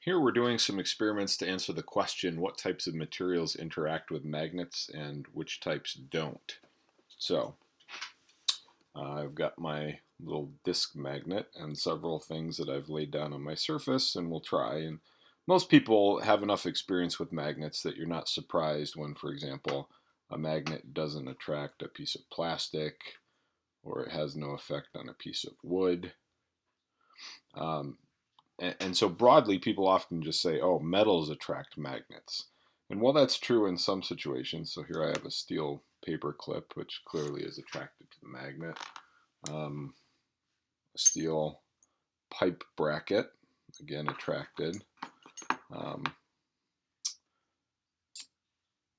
Here we're doing some experiments to answer the question, what types of materials interact with magnets and which types don't. So, I've got my little disc magnet and several things that I've laid down on my surface, and we'll try. And most people have enough experience with magnets that you're not surprised when, for example, a magnet doesn't attract a piece of plastic or it has no effect on a piece of wood. Um, and so broadly, people often just say, oh, metals attract magnets. And while that's true in some situations, so here I have a steel paper clip, which clearly is attracted to the magnet. A steel pipe bracket, again attracted. Um,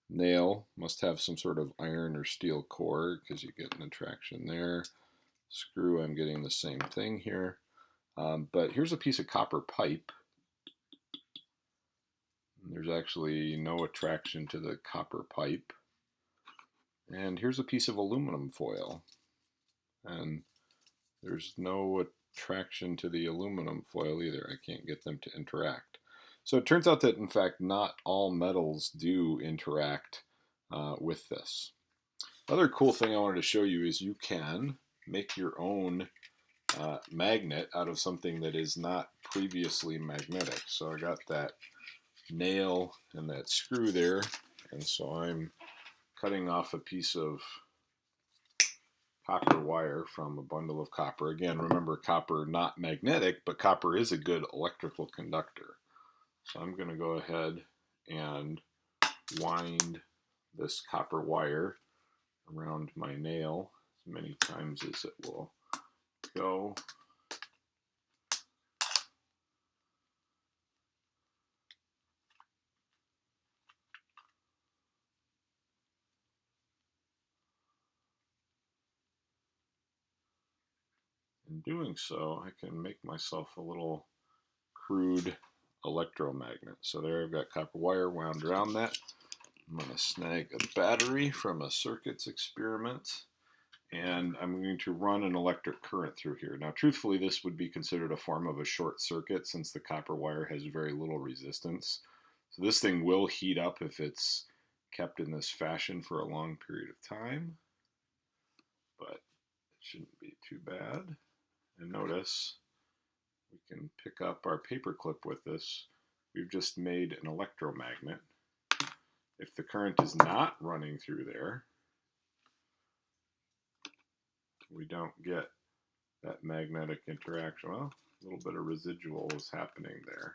Nail must have some sort of iron or steel core because you get an attraction there. Screw, I'm getting the same thing here. But here's a piece of copper pipe. There's actually no attraction to the copper pipe. And here's a piece of aluminum foil. And there's no attraction to the aluminum foil either. I can't get them to interact. So it turns out that, in fact, not all metals do interact with this. Other cool thing I wanted to show you is you can make your own magnet out of something that is not previously magnetic. So I got that nail and that screw there, and so I'm cutting off a piece of copper wire from a bundle of copper. Again, remember, copper not magnetic, but copper is a good electrical conductor. So I'm going to go ahead and wind this copper wire around my nail as many times as it will go. In doing so, I can make myself a little crude electromagnet. So there I've got copper wire wound around that. I'm going to snag a battery from a circuits experiment, and I'm going to run an electric current through here. Now, truthfully, this would be considered a form of a short circuit since the copper wire has very little resistance. So this thing will heat up if it's kept in this fashion for a long period of time, but it shouldn't be too bad. And notice we can pick up our paper clip with this. We've just made an electromagnet. If the current is not running through there, we don't get that magnetic interaction. Well, a little bit of residual is happening there.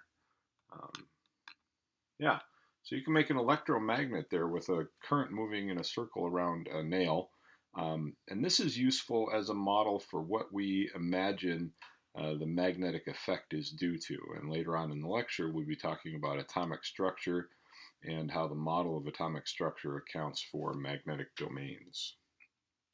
Yeah, so you can make an electromagnet there with a current moving in a circle around a nail. And this is useful as a model for what we imagine the magnetic effect is due to. And later on in the lecture, we'll be talking about atomic structure and how the model of atomic structure accounts for magnetic domains.